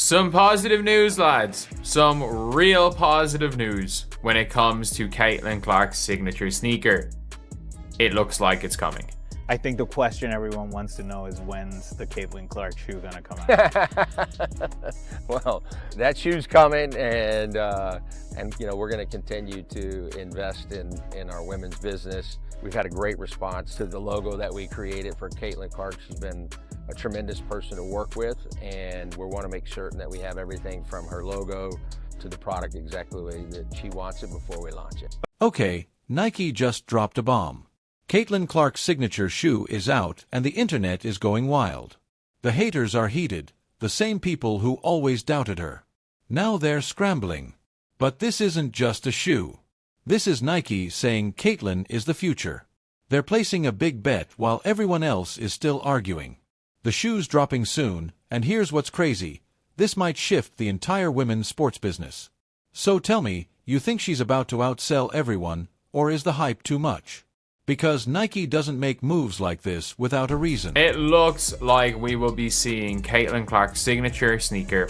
Some positive news, lads. Some real positive news when it comes to Caitlin Clark's signature sneaker. It looks like it's coming. I think the question everyone wants to know is when's the Caitlin Clark shoe gonna come out? Well, that shoe's coming, and you know, we're going to continue to invest in our women's business. We've had a great response to the logo that we created for Caitlin Clark. She's been a tremendous person to work with, and we want to make certain that we have everything from her logo to the product exactly the way that she wants it before we launch it. Okay, Nike just dropped a bomb. Caitlin Clark's signature shoe is out and the internet is going wild. The haters are heated, the same people who always doubted her. Now they're scrambling. But this isn't just a shoe. This is Nike saying Caitlin is the future. They're placing a big bet while everyone else is still arguing. The shoe's dropping soon, and here's what's crazy. This might shift the entire women's sports business. So tell me, you think she's about to outsell everyone, or is the hype too much? Because Nike doesn't make moves like this without a reason. It looks like we will be seeing Caitlin Clark's signature sneaker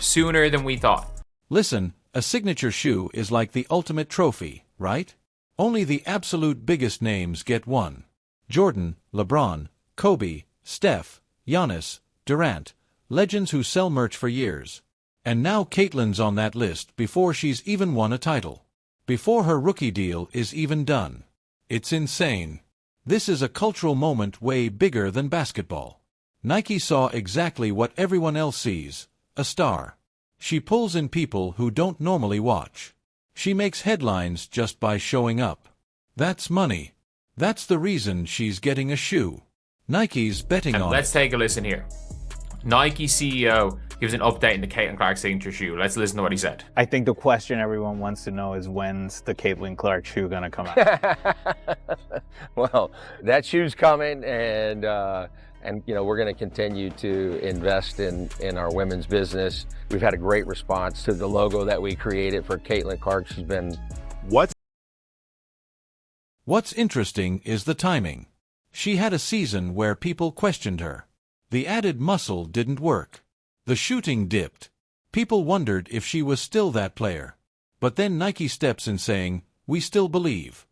sooner than we thought. Listen, a signature shoe is like the ultimate trophy, right? Only the absolute biggest names get one. Jordan, LeBron, Kobe, Steph, Giannis, Durant, legends who sell merch for years. And now Caitlin's on that list before she's even won a title. Before her rookie deal is even done. It's insane. This is a cultural moment way bigger than basketball. Nike saw exactly what everyone else sees, a star. She pulls in people who don't normally watch. She makes headlines just by showing up. That's money. That's the reason she's getting a shoe. Nike's betting on it. Let's take a listen here. Nike CEO gives an update in the Caitlin Clark signature shoe. Let's listen to what he said. I think the question everyone wants to know is when's the Caitlin Clark shoe gonna come out? Well, that shoe's coming, and you know, we're going to continue to invest in our women's business. We've had a great response to the logo that we created for Caitlin Clark. She's been... What's interesting is the timing. She had a season where people questioned her. The added muscle didn't work. The shooting dipped. People wondered if she was still that player. But then Nike steps in saying, "We still believe."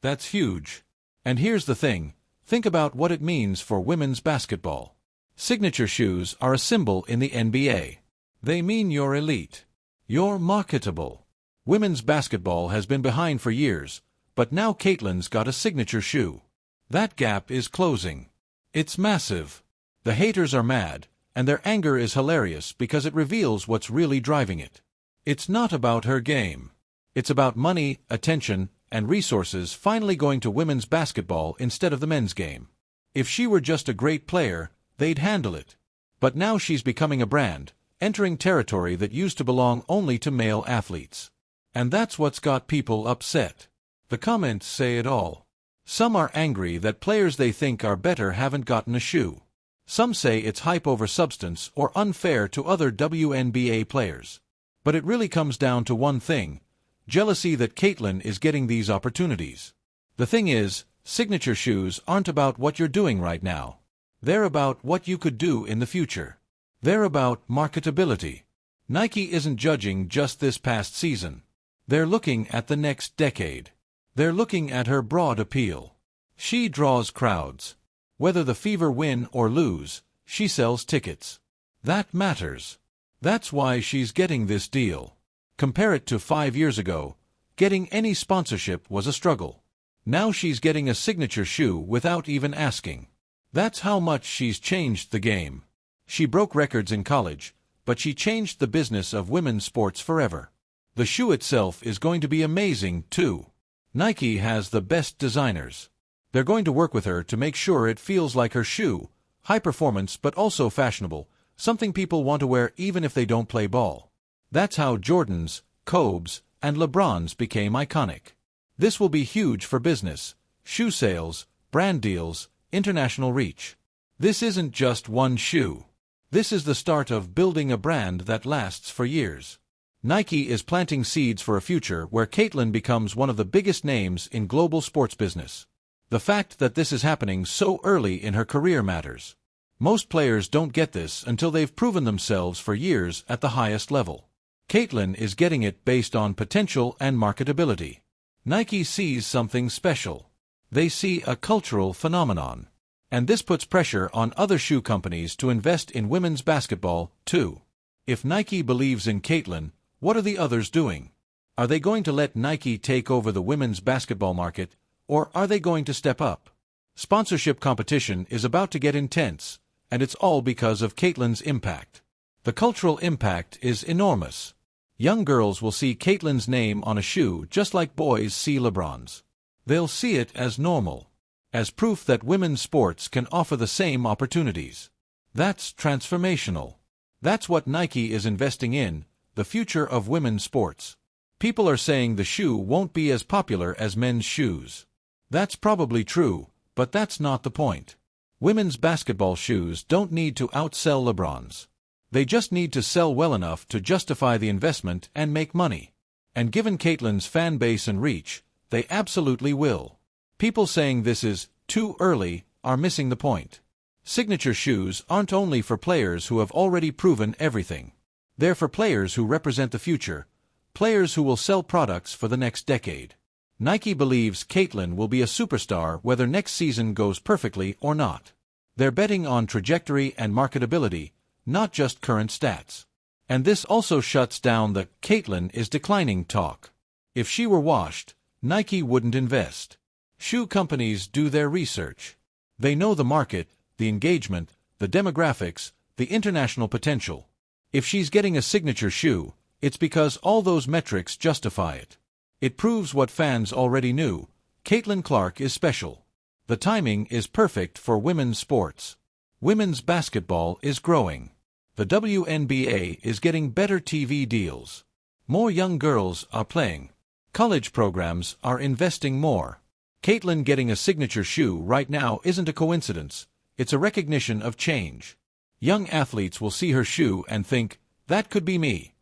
That's huge. And here's the thing. Think about what it means for women's basketball. Signature shoes are a symbol in the NBA. They mean you're elite. You're marketable. Women's basketball has been behind for years, but now Caitlin's got a signature shoe. That gap is closing. It's massive. The haters are mad, and their anger is hilarious because it reveals what's really driving it. It's not about her game. It's about money, attention, and resources finally going to women's basketball instead of the men's game. If she were just a great player, they'd handle it. But now she's becoming a brand, entering territory that used to belong only to male athletes. And that's what's got people upset. The comments say it all. Some are angry that players they think are better haven't gotten a shoe. Some say it's hype over substance or unfair to other WNBA players. But it really comes down to one thing: jealousy that Caitlin is getting these opportunities. The thing is, signature shoes aren't about what you're doing right now. They're about what you could do in the future. They're about marketability. Nike isn't judging just this past season. They're looking at the next decade. They're looking at her broad appeal. She draws crowds. Whether the Fever win or lose, she sells tickets. That matters. That's why she's getting this deal. Compare it to 5 years ago. Getting any sponsorship was a struggle. Now she's getting a signature shoe without even asking. That's how much she's changed the game. She broke records in college, but she changed the business of women's sports forever. The shoe itself is going to be amazing, too. Nike has the best designers. They're going to work with her to make sure it feels like her shoe, high performance but also fashionable, something people want to wear even if they don't play ball. That's how Jordans, Kobe's, and LeBron's became iconic. This will be huge for business, shoe sales, brand deals, international reach. This isn't just one shoe. This is the start of building a brand that lasts for years. Nike is planting seeds for a future where Caitlin becomes one of the biggest names in global sports business. The fact that this is happening so early in her career matters. Most players don't get this until they've proven themselves for years at the highest level. Caitlyn is getting it based on potential and marketability. Nike sees something special. They see a cultural phenomenon. And this puts pressure on other shoe companies to invest in women's basketball, too. If Nike believes in Caitlyn, what are the others doing? Are they going to let Nike take over the women's basketball market, or are they going to step up? Sponsorship competition is about to get intense, and it's all because of Caitlyn's impact. The cultural impact is enormous. Young girls will see Caitlyn's name on a shoe just like boys see LeBron's. They'll see it as normal, as proof that women's sports can offer the same opportunities. That's transformational. That's what Nike is investing in, the future of women's sports. People are saying the shoe won't be as popular as men's shoes. That's probably true, but that's not the point. Women's basketball shoes don't need to outsell LeBron's. They just need to sell well enough to justify the investment and make money. And given Caitlyn's fan base and reach, they absolutely will. People saying this is too early are missing the point. Signature shoes aren't only for players who have already proven everything. They're for players who represent the future, players who will sell products for the next decade. Nike believes Caitlyn will be a superstar whether next season goes perfectly or not. They're betting on trajectory and marketability, not just current stats. And this also shuts down the Caitlyn is declining talk. If she were washed, Nike wouldn't invest. Shoe companies do their research. They know the market, the engagement, the demographics, the international potential. If she's getting a signature shoe, it's because all those metrics justify it. It proves what fans already knew: Caitlyn Clark is special. The timing is perfect for women's sports. Women's basketball is growing. The WNBA is getting better TV deals. More young girls are playing. College programs are investing more. Caitlyn getting a signature shoe right now isn't a coincidence. It's a recognition of change. Young athletes will see her shoe and think, that could be me.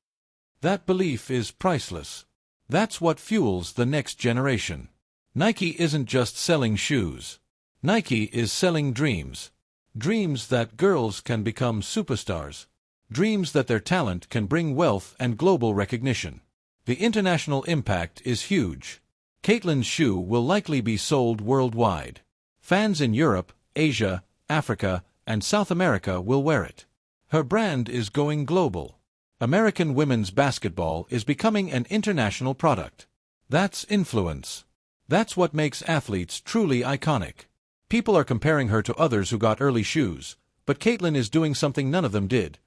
That belief is priceless. That's what fuels the next generation. Nike isn't just selling shoes. Nike is selling dreams. Dreams that girls can become superstars. Dreams that their talent can bring wealth and global recognition. The international impact is huge. Caitlyn's shoe will likely be sold worldwide. Fans in Europe, Asia, Africa, and South America will wear it. Her brand is going global. American women's basketball is becoming an international product. That's influence. That's what makes athletes truly iconic. People are comparing her to others who got early shoes, but Caitlyn is doing something none of them did.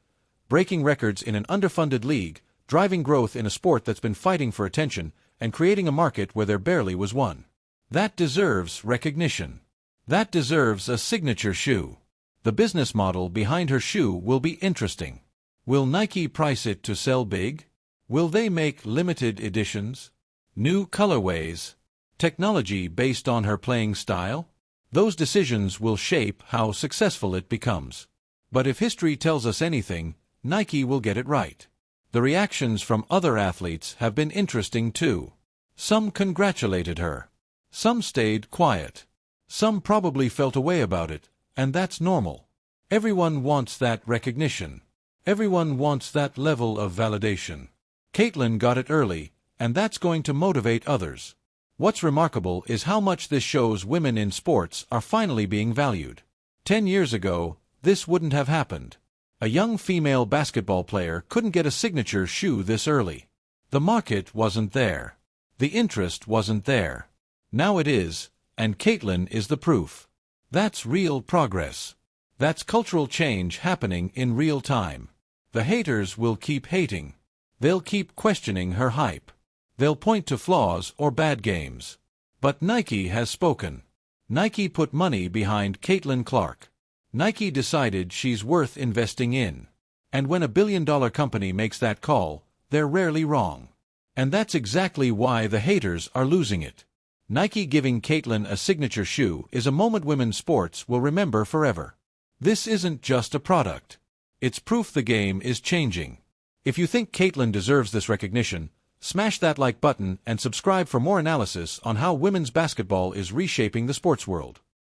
Breaking records in an underfunded league, driving growth in a sport that's been fighting for attention, and creating a market where there barely was one. That deserves recognition. That deserves a signature shoe. The business model behind her shoe will be interesting. Will Nike price it to sell big? Will they make limited editions? New colorways? Technology based on her playing style? Those decisions will shape how successful it becomes. But if history tells us anything, Nike will get it right. The reactions from other athletes have been interesting too. Some congratulated her. Some stayed quiet. Some probably felt a way about it, and that's normal. Everyone wants that recognition. Everyone wants that level of validation. Caitlyn got it early, and that's going to motivate others. What's remarkable is how much this shows women in sports are finally being valued. 10 years ago, this wouldn't have happened. A young female basketball player couldn't get a signature shoe this early. The market wasn't there. The interest wasn't there. Now it is, and Caitlyn is the proof. That's real progress. That's cultural change happening in real time. The haters will keep hating. They'll keep questioning her hype. They'll point to flaws or bad games. But Nike has spoken. Nike put money behind Caitlyn Clark. Nike decided she's worth investing in. And when a billion-dollar company makes that call, they're rarely wrong. And that's exactly why the haters are losing it. Nike giving Caitlyn a signature shoe is a moment women's sports will remember forever. This isn't just a product. It's proof the game is changing. If you think Caitlyn deserves this recognition, smash that like button and subscribe for more analysis on how women's basketball is reshaping the sports world.